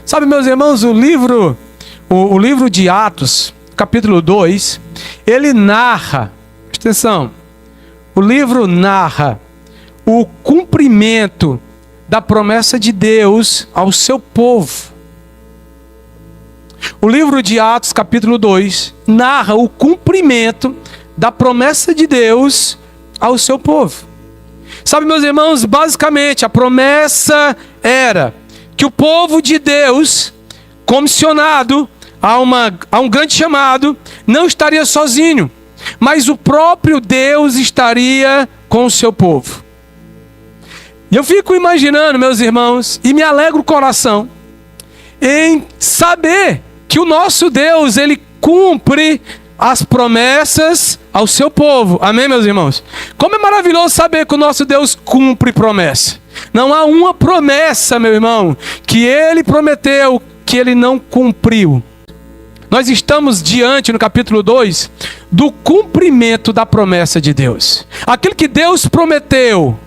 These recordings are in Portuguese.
Sabe, meus irmãos, o livro de Atos, capítulo 2, ele narra, presta atenção, o livro narra o cumprimento da promessa de Deus ao seu povo. O livro de Atos, capítulo 2, narra o cumprimento da promessa de Deus ao seu povo. Sabe, meus irmãos, basicamente a promessa era que o povo de Deus, comissionado a um grande chamado, não estaria sozinho, mas o próprio Deus estaria com o seu povo. E eu fico imaginando, meus irmãos, e me alegra o coração em saber que o nosso Deus, ele cumpre as promessas ao seu povo. Amém, meus irmãos? Como é maravilhoso saber que o nosso Deus cumpre promessa. Não há uma promessa, meu irmão, que ele prometeu que ele não cumpriu. Nós estamos diante, no capítulo 2, do cumprimento da promessa de Deus. Aquilo que Deus prometeu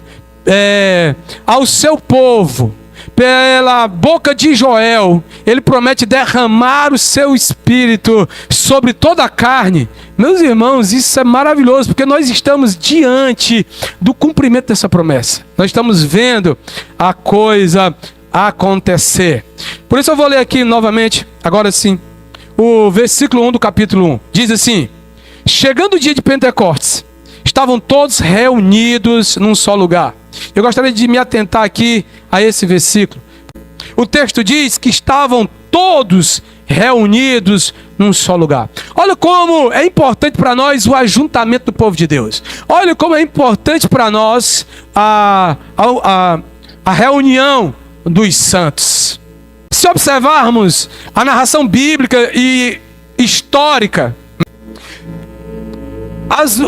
ao seu povo, pela boca de Joel, ele promete derramar o seu espírito sobre toda a carne. Meus irmãos, isso é maravilhoso, porque nós estamos diante do cumprimento dessa promessa. Nós estamos vendo a coisa acontecer. Por isso eu vou ler aqui novamente, agora sim, o versículo 1 do capítulo 1. Diz assim: chegando o dia de Pentecostes, estavam todos reunidos num só lugar. Eu gostaria de me atentar aqui a esse versículo. O texto diz que estavam todos reunidos num só lugar. Olha como é importante para nós o ajuntamento do povo de Deus. Olha como é importante para nós a reunião dos santos. Se observarmos a narração bíblica e histórica,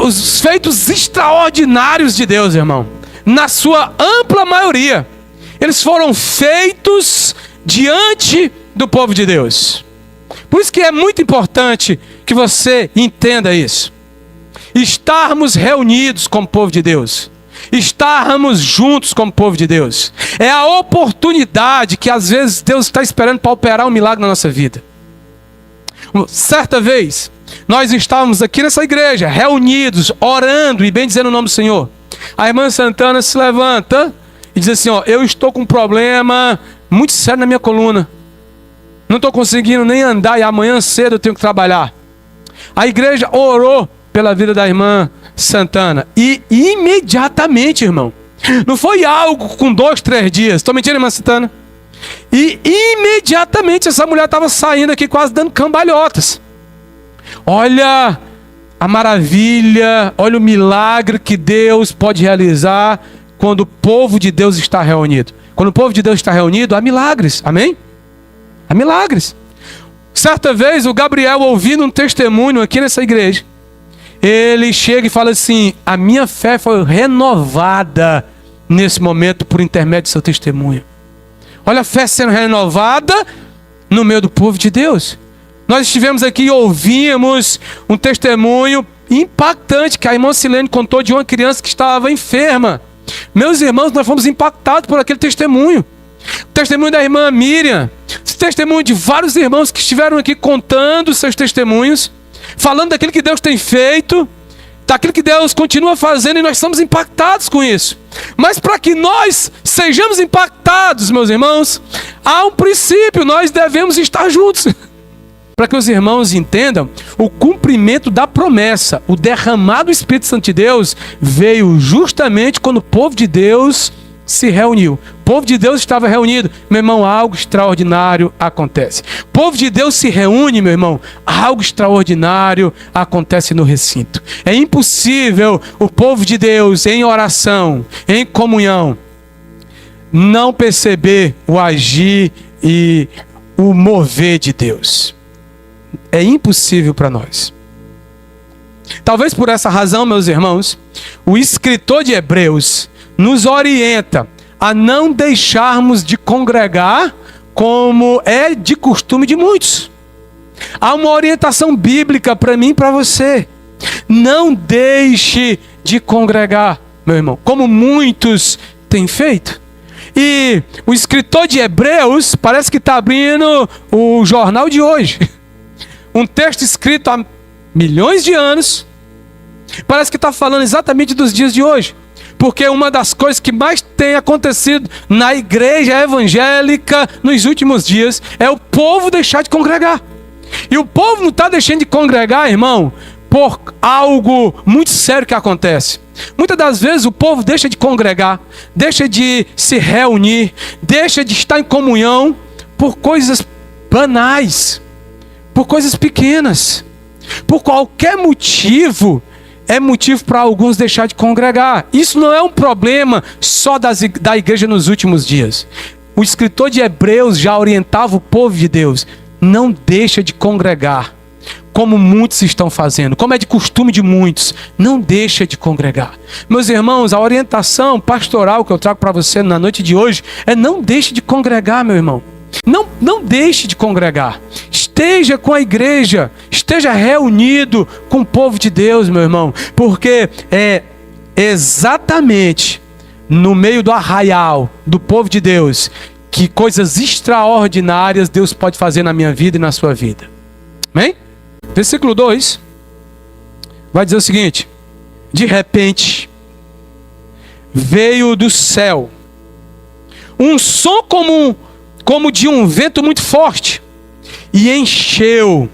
os feitos extraordinários de Deus, irmão, na sua ampla maioria, eles foram feitos diante do povo de Deus. Por isso que é muito importante que você entenda isso. Estarmos reunidos como povo de Deus, estarmos juntos como povo de Deus, é a oportunidade que às vezes Deus está esperando para operar um milagre na nossa vida. Certa vez, nós estávamos aqui nessa igreja, reunidos, orando e bendizendo o nome do Senhor. A irmã Santana se levanta e diz assim: eu estou com um problema muito sério na minha coluna. Não estou conseguindo nem andar e amanhã cedo eu tenho que trabalhar. A igreja orou pela vida da irmã Santana. E imediatamente, irmão, não foi algo com 2, 3 dias. Estou mentindo, irmã Santana? E imediatamente essa mulher estava saindo aqui quase dando cambalhotas. Olha a maravilha, olha o milagre que Deus pode realizar quando o povo de Deus está reunido. Quando o povo de Deus está reunido, há milagres, amém? Há milagres. Certa vez o Gabriel, ouvindo um testemunho aqui nessa igreja, ele chega e fala assim: a minha fé foi renovada nesse momento por intermédio do seu testemunho. Olha a fé sendo renovada no meio do povo de Deus. Nós estivemos aqui e ouvimos um testemunho impactante que a irmã Silene contou de uma criança que estava enferma. Meus irmãos, nós fomos impactados por aquele testemunho. O testemunho da irmã Miriam, o testemunho de vários irmãos que estiveram aqui contando seus testemunhos, falando daquilo que Deus tem feito, daquilo que Deus continua fazendo, e nós estamos impactados com isso. Mas para que nós sejamos impactados, meus irmãos, há um princípio: nós devemos estar juntos. Para que os irmãos entendam, o cumprimento da promessa, o derramado do Espírito Santo de Deus, veio justamente quando o povo de Deus se reuniu. O povo de Deus estava reunido. Meu irmão, algo extraordinário acontece. O povo de Deus se reúne, meu irmão, algo extraordinário acontece no recinto. É impossível o povo de Deus, em oração, em comunhão, não perceber o agir e o mover de Deus. É impossível para nós. Talvez por essa razão, meus irmãos, o escritor de Hebreus nos orienta a não deixarmos de congregar como é de costume de muitos. Há uma orientação bíblica para mim e para você. Não deixe de congregar, meu irmão, como muitos têm feito. E o escritor de Hebreus parece que está abrindo o jornal de hoje. Um texto escrito há milhões de anos. Parece que está falando exatamente dos dias de hoje. Porque uma das coisas que mais tem acontecido na igreja evangélica nos últimos dias é o povo deixar de congregar. E o povo não está deixando de congregar, irmão, por algo muito sério que acontece. Muitas das vezes o povo deixa de congregar, deixa de se reunir, deixa de estar em comunhão por coisas banais, por coisas pequenas. Por qualquer motivo, é motivo para alguns deixar de congregar. Isso não é um problema só da igreja nos últimos dias. O escritor de Hebreus já orientava o povo de Deus: não deixa de congregar, como muitos estão fazendo, como é de costume de muitos. Não deixa de congregar. Meus irmãos, a orientação pastoral que eu trago para você na noite de hoje é: não deixe de congregar, meu irmão. Não deixe de congregar. Esteja com a igreja, esteja reunido com o povo de Deus, meu irmão, porque é exatamente no meio do arraial do povo de Deus que coisas extraordinárias Deus pode fazer na minha vida e na sua vida. Amém? Versículo 2 vai dizer o seguinte: de repente veio do céu um som como de um vento muito forte, e encheu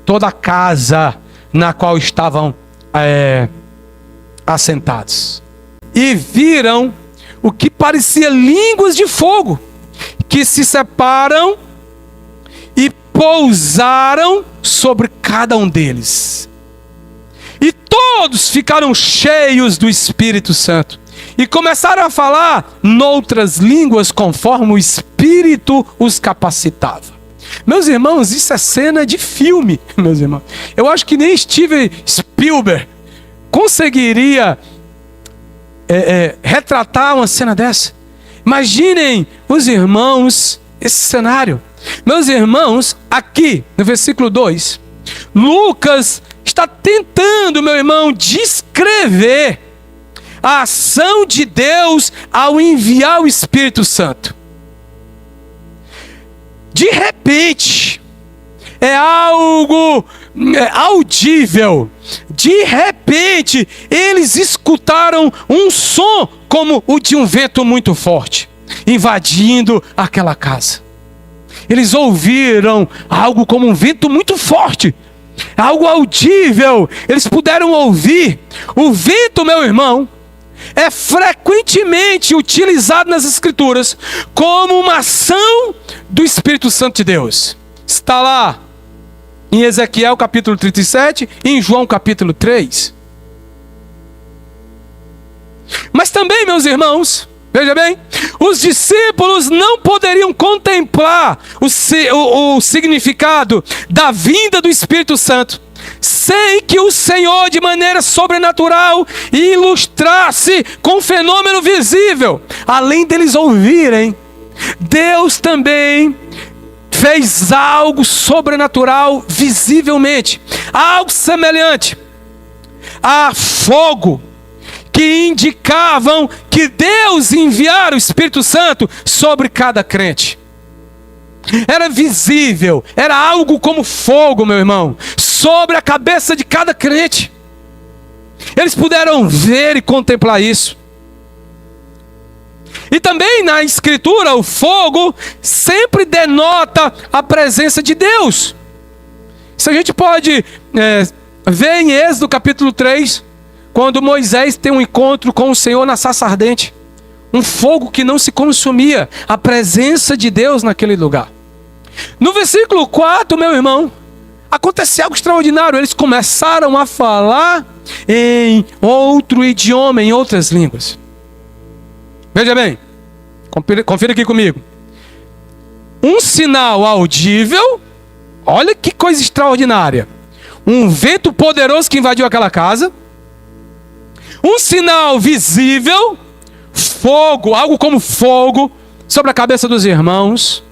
toda a casa na qual estavam assentados. E viram o que parecia línguas de fogo, que se separam e pousaram sobre cada um deles. E todos ficaram cheios do Espírito Santo e começaram a falar noutras línguas conforme o Espírito os capacitava. Meus irmãos, isso é cena de filme, meus irmãos. Eu acho que nem Steven Spielberg conseguiria retratar uma cena dessa. Imaginem os irmãos esse cenário. Meus irmãos, aqui no versículo 2, Lucas está tentando, meu irmão, descrever a ação de Deus ao enviar o Espírito Santo. De repente, é algo audível. De repente, eles escutaram um som como o de um vento muito forte, invadindo aquela casa. Eles ouviram algo como um vento muito forte, algo audível. Eles puderam ouvir. O vento, meu irmão, é frequentemente utilizado nas Escrituras como uma ação do Espírito Santo de Deus. Está lá em Ezequiel capítulo 37 e em João capítulo 3. Mas também, meus irmãos, veja bem, os discípulos não poderiam contemplar o significado da vinda do Espírito Santo sem que o Senhor, de maneira sobrenatural, ilustrasse com um fenômeno visível. Além deles ouvirem, Deus também fez algo sobrenatural visivelmente, algo semelhante a fogo, que indicavam que Deus enviara o Espírito Santo sobre cada crente. Era visível, era algo como fogo, meu irmão, sobre a cabeça de cada crente. Eles puderam ver e contemplar isso. E também na Escritura, o fogo sempre denota a presença de Deus. Isso a gente pode ver em Êxodo capítulo 3, quando Moisés tem um encontro com o Senhor na sarça ardente. Um fogo que não se consumia, a presença de Deus naquele lugar. No versículo 4, meu irmão, aconteceu algo extraordinário. Eles começaram a falar em outro idioma, em outras línguas. Veja bem, confira aqui comigo. Um sinal audível, olha que coisa extraordinária. Um vento poderoso que invadiu aquela casa. Um sinal visível, fogo, algo como fogo, sobre a cabeça dos irmãos.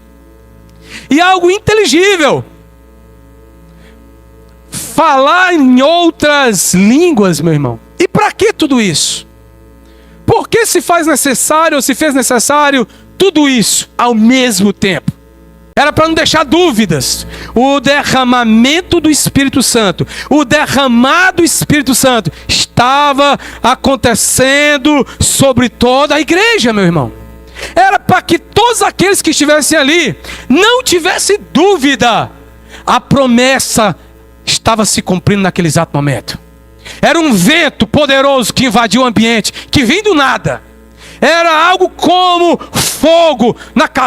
E algo inteligível, falar em outras línguas, meu irmão. E para que tudo isso? Por que se faz necessário, ou se fez necessário, tudo isso ao mesmo tempo. Era para não deixar dúvidas. O derramamento do Espírito Santo, o derramado Espírito Santo estava acontecendo sobre toda a igreja, meu irmão. Era para que todos aqueles que estivessem ali não tivessem dúvida. A promessa estava se cumprindo naquele exato momento. Era um vento poderoso que invadiu o ambiente, que vinha do nada. Era algo como fogo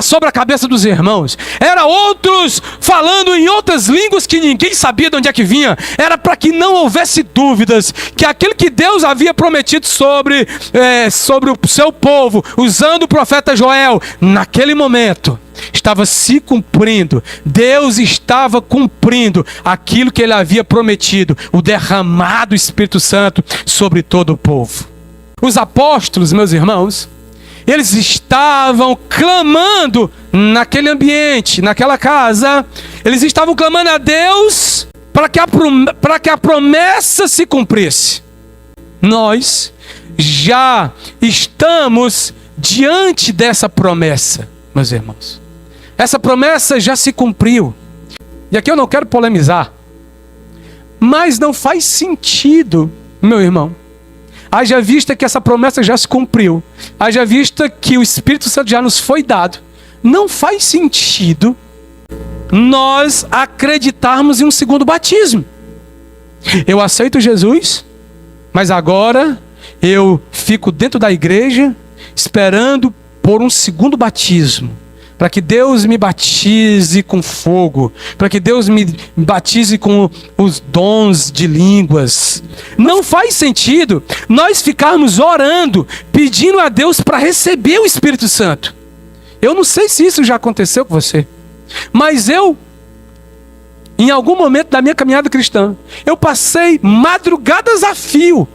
sobre a cabeça dos irmãos. Era outros falando em outras línguas que ninguém sabia de onde é que vinha. Era para que não houvesse dúvidas que aquilo que Deus havia prometido sobre o seu povo, usando o profeta Joel, naquele momento, estava se cumprindo. Deus estava cumprindo aquilo que ele havia prometido, o derramado Espírito Santo sobre todo o povo. Os apóstolos, meus irmãos, eles estavam clamando naquele ambiente, naquela casa. Eles estavam clamando a Deus para que a promessa se cumprisse. Nós já estamos diante dessa promessa, meus irmãos. Essa promessa já se cumpriu. E aqui eu não quero polemizar, mas não faz sentido, meu irmão, haja vista que essa promessa já se cumpriu, haja vista que o Espírito Santo já nos foi dado, não faz sentido nós acreditarmos em um segundo batismo. Eu aceito Jesus, mas agora eu fico dentro da igreja esperando por um segundo batismo, para que Deus me batize com fogo, para que Deus me batize com os dons de línguas. Não faz sentido nós ficarmos orando, pedindo a Deus para receber o Espírito Santo. Eu não sei se isso já aconteceu com você, mas em algum momento da minha caminhada cristã, eu passei madrugadas a fio,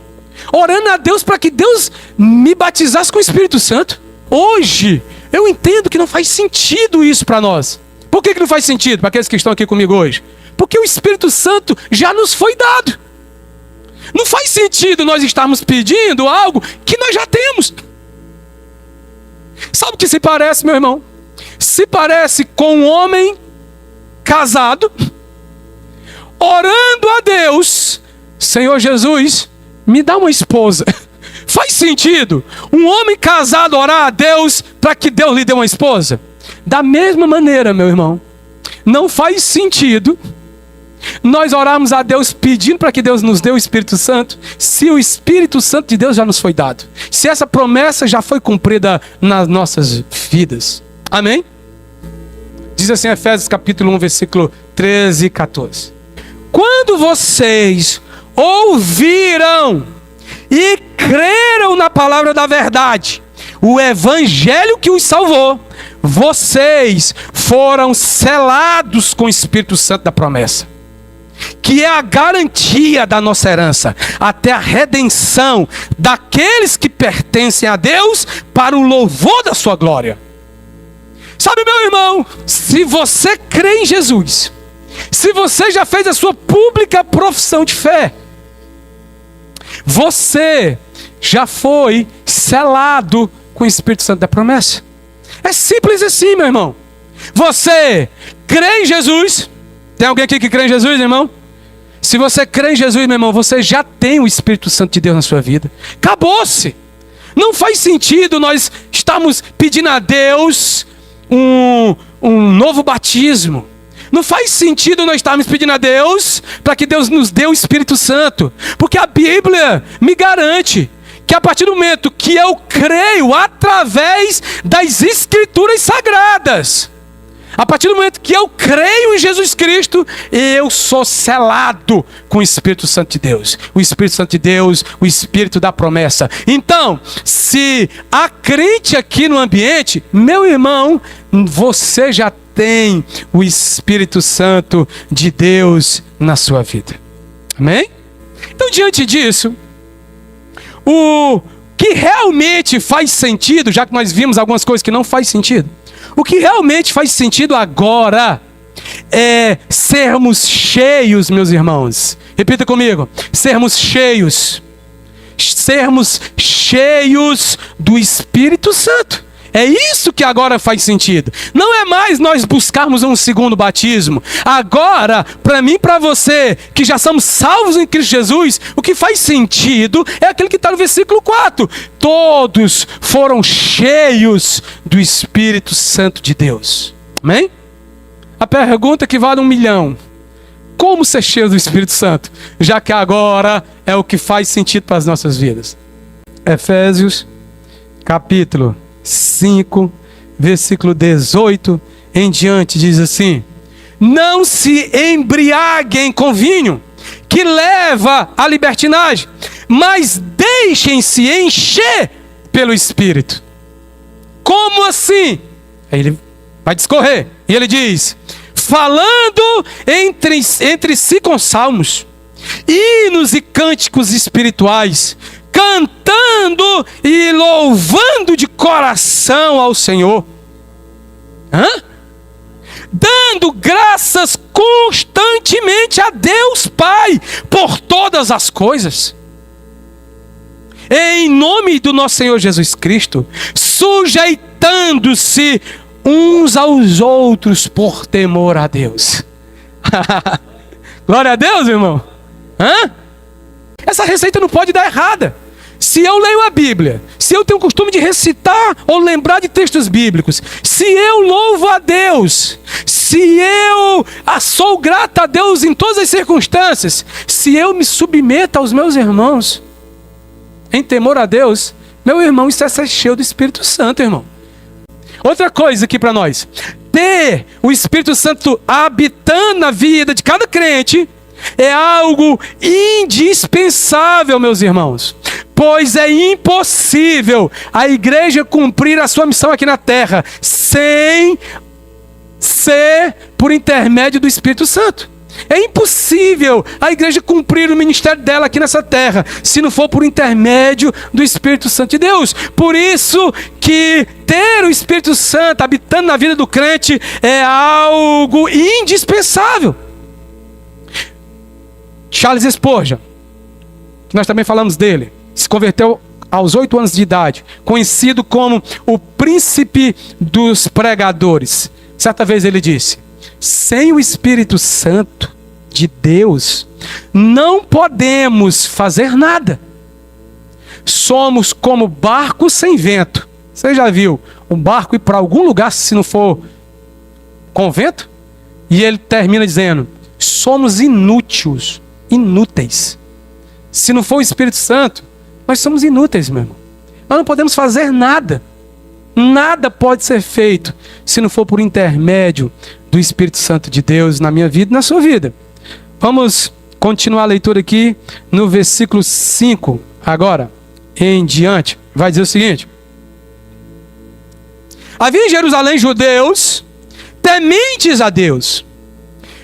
orando a Deus para que Deus me batizasse com o Espírito Santo. Hoje, eu entendo que não faz sentido isso para nós. Por que não faz sentido para aqueles que estão aqui comigo hoje? Porque o Espírito Santo já nos foi dado. Não faz sentido nós estarmos pedindo algo que nós já temos. Sabe o que se parece, meu irmão? Se parece com um homem casado, orando a Deus: Senhor Jesus, me dá uma esposa. Faz sentido um homem casado orar a Deus para que Deus lhe dê uma esposa? Da mesma maneira, meu irmão, não faz sentido nós orarmos a Deus pedindo para que Deus nos dê o Espírito Santo, se o Espírito Santo de Deus já nos foi dado, se essa promessa já foi cumprida nas nossas vidas. Amém? Diz assim Efésios capítulo 1, versículo 13 e 14. Quando vocês ouviram e creram na palavra da verdade, o evangelho que os salvou, vocês foram selados com o Espírito Santo da promessa, que é a garantia da nossa herança, até a redenção daqueles que pertencem a Deus, para o louvor da sua glória. Sabe, meu irmão, se você crê em Jesus, se você já fez a sua pública profissão de fé, você já foi selado com o Espírito Santo da promessa. É simples assim, meu irmão. Você crê em Jesus. Tem alguém aqui que crê em Jesus, irmão? Se você crê em Jesus, meu irmão, você já tem o Espírito Santo de Deus na sua vida. Acabou-se. Não faz sentido nós estarmos pedindo a Deus um novo batismo. Não faz sentido nós estarmos pedindo a Deus para que Deus nos dê o Espírito Santo. Porque a Bíblia me garante que a partir do momento que eu creio através das Escrituras Sagradas, a partir do momento que eu creio em Jesus Cristo, eu sou selado com o Espírito Santo de Deus. O Espírito Santo de Deus, o Espírito da promessa. Então, se há crente aqui no ambiente, meu irmão, você já tem o Espírito Santo de Deus na sua vida. Amém? Então, diante disso, o que realmente faz sentido, já que nós vimos algumas coisas que não faz sentido, o que realmente faz sentido agora é sermos cheios, meus irmãos. Repita comigo: sermos cheios. Sermos cheios do Espírito Santo. É isso que agora faz sentido. Não é mais nós buscarmos um segundo batismo. Agora, para mim e para você, que já somos salvos em Cristo Jesus, o que faz sentido é aquele que está no versículo 4. Todos foram cheios do Espírito Santo de Deus. Amém? A pergunta que vale 1 milhão. Como ser cheio do Espírito Santo? Já que agora é o que faz sentido para as nossas vidas. Efésios, capítulo 5, versículo 18 em diante, diz assim: não se embriaguem com vinho, que leva à libertinagem, mas deixem-se encher pelo Espírito. Como assim? Aí ele vai discorrer, e ele diz: falando entre si com salmos, hinos e cânticos espirituais, cantando e louvando de coração ao Senhor. Dando graças constantemente a Deus Pai por todas as coisas. Em nome do nosso Senhor Jesus Cristo, sujeitando-se uns aos outros por temor a Deus. Glória a Deus, irmão. Essa receita não pode dar errada. Se eu leio a Bíblia, se eu tenho o costume de recitar ou lembrar de textos bíblicos, se eu louvo a Deus, se eu sou grato a Deus em todas as circunstâncias, se eu me submeto aos meus irmãos em temor a Deus, meu irmão, isso é ser cheio do Espírito Santo, irmão. Outra coisa aqui para nós: ter o Espírito Santo habitando na vida de cada crente é algo indispensável, meus irmãos. Pois é impossível a igreja cumprir a sua missão aqui na terra sem ser por intermédio do Espírito Santo. É impossível a igreja cumprir o ministério dela aqui nessa terra se não for por intermédio do Espírito Santo de Deus. Por isso que ter o Espírito Santo habitando na vida do crente é algo indispensável. Charles Spurgeon, que nós também falamos dele, se converteu aos 8 anos de idade, conhecido como o príncipe dos pregadores. Certa vez ele disse: sem o Espírito Santo de Deus, não podemos fazer nada. Somos como barcos sem vento. Você já viu um barco ir para algum lugar se não for com vento? E ele termina dizendo: somos inúteis. Se não for o Espírito Santo, nós somos inúteis, meu irmão. Nós não podemos fazer nada. Nada pode ser feito se não for por intermédio do Espírito Santo de Deus na minha vida e na sua vida. Vamos continuar a leitura aqui no versículo 5. Agora, em diante, vai dizer o seguinte: havia em Jerusalém judeus tementes a Deus,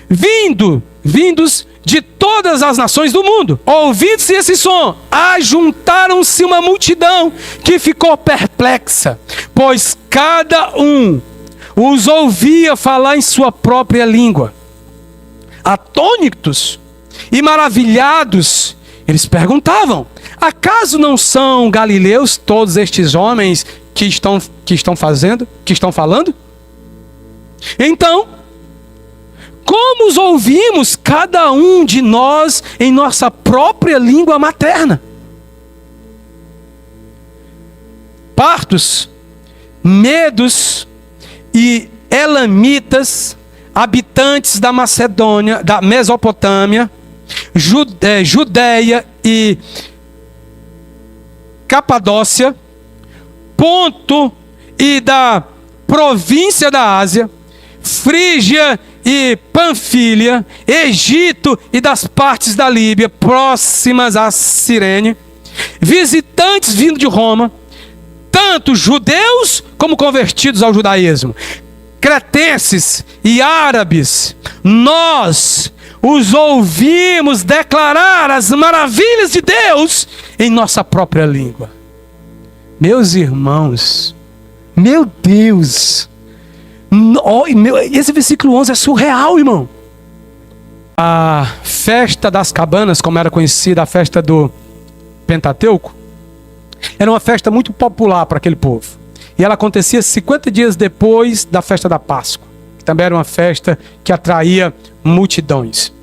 vindos de todas as nações do mundo. Ouvindo-se esse som, ajuntaram-se uma multidão que ficou perplexa, pois cada um os ouvia falar em sua própria língua. Atônitos e maravilhados, eles perguntavam: acaso não são galileus todos estes homens que estão falando? Então, como os ouvimos cada um de nós em nossa própria língua materna? Partos, medos e elamitas, habitantes da Macedônia, da Mesopotâmia, Judeia e Capadócia, Ponto e da província da Ásia, Frígia e Panfilha, Egito e das partes da Líbia próximas a Cirene, visitantes vindo de Roma, tanto judeus como convertidos ao judaísmo, cretenses e árabes, nós os ouvimos declarar as maravilhas de Deus em nossa própria língua. Meus irmãos, meu Deus, esse versículo 11 é surreal, irmão. A festa das cabanas, como era conhecida, a festa do Pentateuco, era uma festa muito popular para aquele povo. E ela acontecia 50 dias depois da festa da Páscoa. Que também era uma festa que atraía multidões.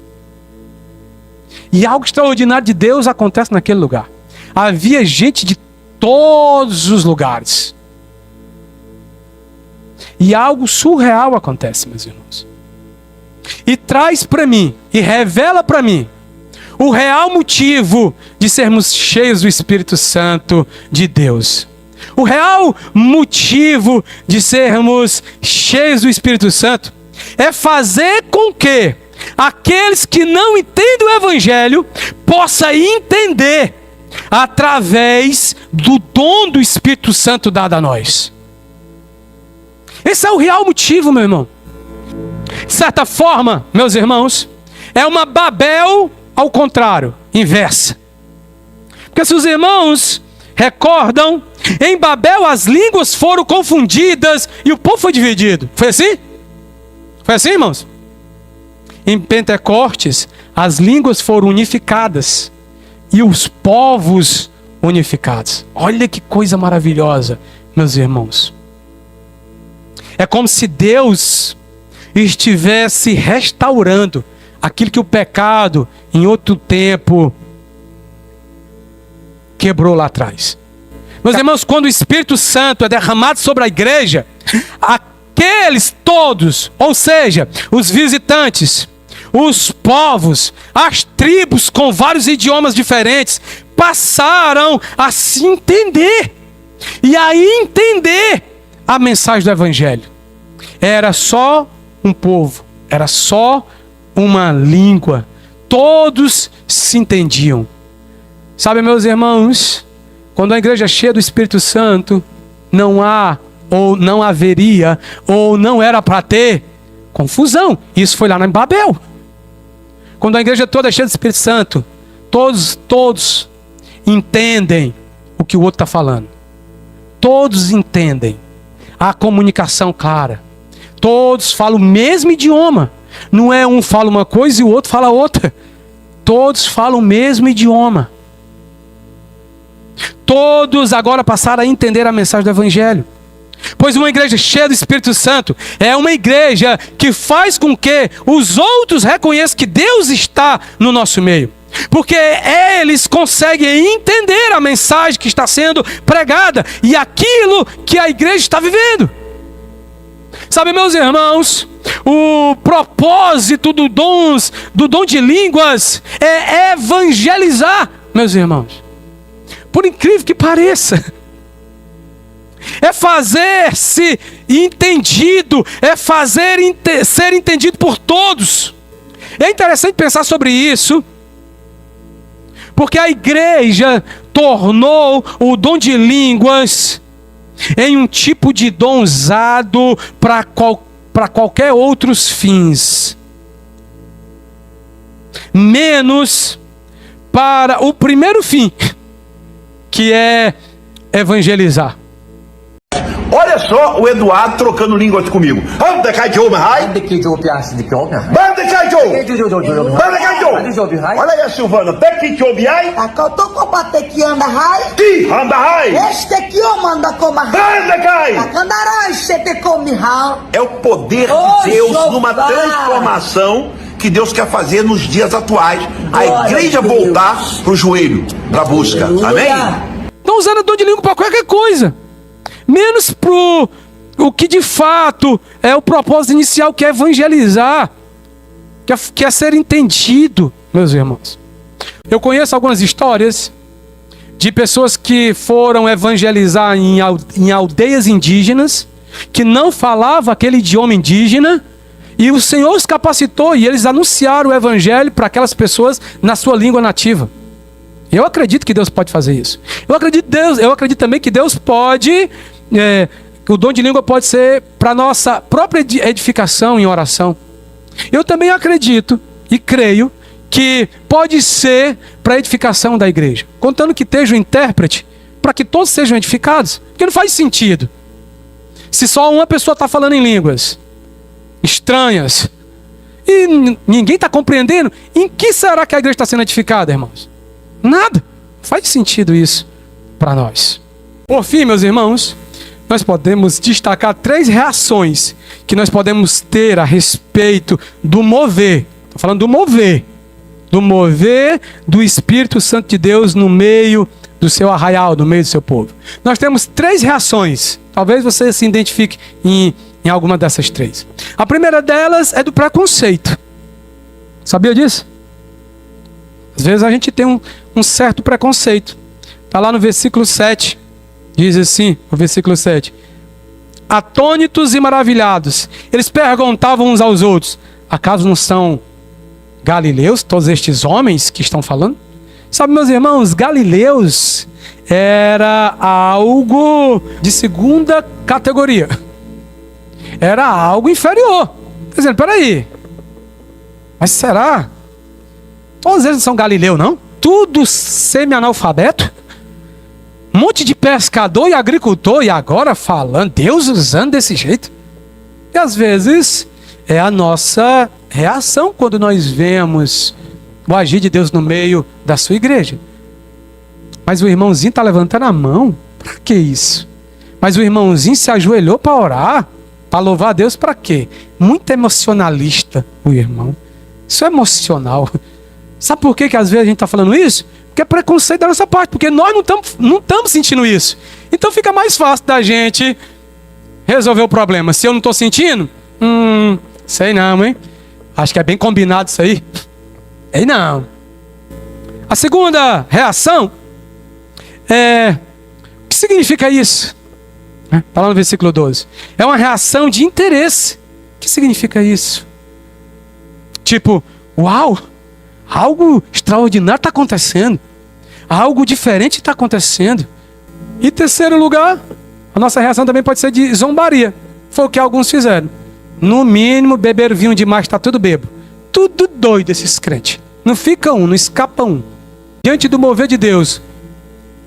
E algo extraordinário de Deus acontece naquele lugar. Havia gente de todos os lugares. E algo surreal acontece, meus irmãos. E traz para mim, e revela para mim, o real motivo de sermos cheios do Espírito Santo de Deus. O real motivo de sermos cheios do Espírito Santo é fazer com que aqueles que não entendem o Evangelho possam entender através do dom do Espírito Santo dado a nós. Esse é o real motivo, meu irmão. De certa forma, meus irmãos, é uma Babel ao contrário, inversa. Porque se os irmãos recordam, em Babel as línguas foram confundidas e o povo foi dividido. Foi assim? Foi assim, irmãos? Em Pentecostes, as línguas foram unificadas e os povos unificados. Olha que coisa maravilhosa, meus irmãos. É como se Deus estivesse restaurando aquilo que o pecado, em outro tempo, quebrou lá atrás. Meus irmãos, quando o Espírito Santo é derramado sobre a igreja, aqueles todos, ou seja, os visitantes, os povos, as tribos com vários idiomas diferentes, passaram a se entender e a entender a mensagem do Evangelho. Era só um povo, era só uma língua, todos se entendiam. Sabe, meus irmãos, quando a igreja é cheia do Espírito Santo, não há, ou não haveria, ou não era para ter confusão. Isso foi lá em Babel. Quando a igreja toda é cheia do Espírito Santo, todos entendem o que o outro está falando. Todos entendem. Há comunicação clara. Todos falam o mesmo idioma. Não é um fala uma coisa e o outro fala outra. Todos falam o mesmo idioma. Todos agora passaram a entender a mensagem do Evangelho. Pois uma igreja cheia do Espírito Santo é uma igreja que faz com que os outros reconheçam que Deus está no nosso meio. Porque eles conseguem entender a mensagem que está sendo pregada e aquilo que a igreja está vivendo. Sabe, meus irmãos, o propósito do dom de línguas é evangelizar, meus irmãos. Por incrível que pareça, é fazer-se entendido, é fazer ser entendido por todos. É interessante pensar sobre isso, porque a igreja tornou o dom de línguas em um tipo de dom usado para qualquer outros fins, menos para o primeiro fim, que é evangelizar. Olha só o Eduardo trocando línguas comigo. Olha aí a Silvana. É o poder de Deus numa transformação que Deus quer fazer nos dias atuais. A igreja voltar para o joelho, para a busca. Amém? Estão usando o dom de língua para qualquer coisa, menos para o que de fato é o propósito inicial, que é evangelizar, que é ser entendido, meus irmãos. Eu conheço algumas histórias de pessoas que foram evangelizar em aldeias indígenas, que não falavam aquele idioma indígena, e o Senhor os capacitou e eles anunciaram o evangelho para aquelas pessoas na sua língua nativa. Eu acredito que Deus pode fazer isso. Eu acredito também que Deus pode, o dom de língua pode ser para nossa própria edificação em oração. Eu também acredito e creio que pode ser para a edificação da igreja, contando que esteja o intérprete para que todos sejam edificados. Porque não faz sentido se só uma pessoa está falando em línguas estranhas e ninguém está compreendendo. Em que será que a igreja está sendo edificada, irmãos? Nada. Faz sentido isso para nós. Por fim, meus irmãos, nós podemos destacar 3 reações que nós podemos ter a respeito do mover. Estou falando do mover do Espírito Santo de Deus no meio do seu arraial, no meio do seu povo. Nós temos 3 reações. Talvez você se identifique em alguma dessas 3. A primeira delas é do preconceito. Sabia disso? Às vezes a gente tem um certo preconceito. Está lá no versículo 7. Diz assim, o versículo 7. Atônitos e maravilhados, eles perguntavam uns aos outros: acaso não são galileus todos estes homens que estão falando? Sabe, meus irmãos, galileus era algo de segunda categoria. Era algo inferior. Quer dizer, peraí, mas será? Todos eles não são galileus, não? Tudo semi-analfabeto? Um monte de pescador e agricultor, e agora falando, Deus usando desse jeito? E às vezes é a nossa reação quando nós vemos o agir de Deus no meio da sua igreja. Mas o irmãozinho está levantando a mão, para que isso? Mas o irmãozinho se ajoelhou para orar, para louvar a Deus, para quê? Muito emocionalista o irmão. Isso é emocional. Sabe por que às vezes a gente está falando isso? Porque é preconceito da nossa parte, porque nós não estamos sentindo isso. Então fica mais fácil da gente resolver o problema. Se eu não estou sentindo, sei não, hein? Acho que é bem combinado isso aí. Ei, não. A segunda reação o que significa isso? Está lá no versículo 12. É uma reação de interesse. O que significa isso? Tipo, uau, algo extraordinário está acontecendo. Algo diferente está acontecendo. E terceiro lugar, a nossa reação também pode ser de zombaria. Foi o que alguns fizeram. No mínimo, beberam vinho demais, está tudo bêbado. Tudo doido esses crentes. Não fica um, não escapa um. Diante do mover de Deus,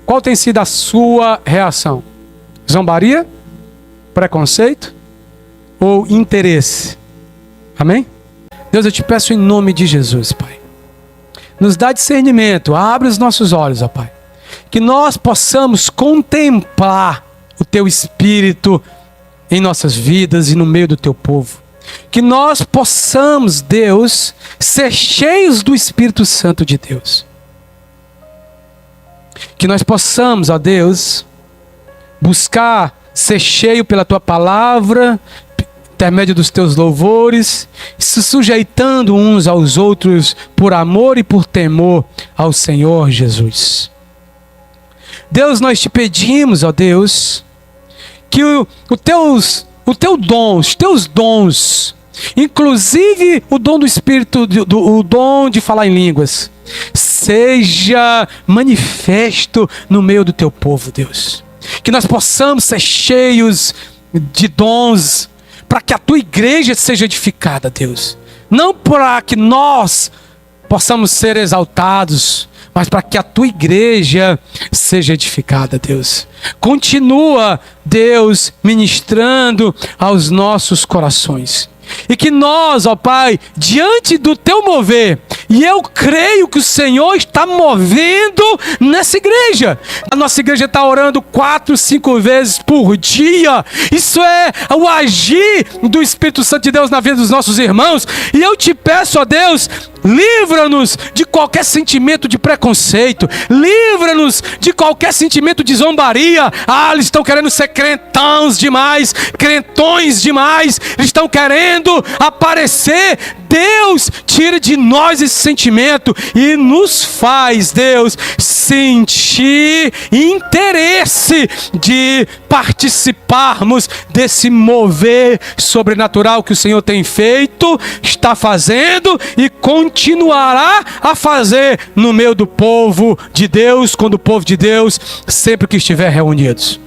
qual tem sido a sua reação? Zombaria? Preconceito? Ou interesse? Amém? Deus, eu te peço em nome de Jesus, Pai. Nos dá discernimento, abre os nossos olhos, ó Pai. Que nós possamos contemplar o Teu Espírito em nossas vidas e no meio do Teu povo. Que nós possamos, Deus, ser cheios do Espírito Santo de Deus. Que nós possamos, ó Deus, buscar ser cheio pela Tua palavra, intermédio dos Teus louvores, se sujeitando uns aos outros por amor e por temor ao Senhor Jesus. Deus, nós te pedimos, ó Deus, que os teus dons, inclusive o dom do Espírito, o dom de falar em línguas, seja manifesto no meio do Teu povo, Deus. Que nós possamos ser cheios de dons, para que a Tua igreja seja edificada, Deus. Não para que nós possamos ser exaltados, mas para que a Tua igreja seja edificada, Deus. Continua, Deus, ministrando aos nossos corações. E que nós, ó Pai, diante do Teu mover, e eu creio que o Senhor está movendo nessa igreja. A nossa igreja está orando 4, 5 vezes por dia. Isso é o agir do Espírito Santo de Deus na vida dos nossos irmãos. E eu te peço, ó Deus, livra-nos de qualquer sentimento de preconceito. Livra-nos de qualquer sentimento de zombaria. Eles estão querendo ser crentões demais. Eles estão querendo aparecer. Deus, tira de nós esse sentimento e nos faz, Deus, sentir interesse de participarmos desse mover sobrenatural que o Senhor tem feito, está fazendo e continuará a fazer no meio do povo de Deus, quando o povo de Deus sempre que estiver reunidos.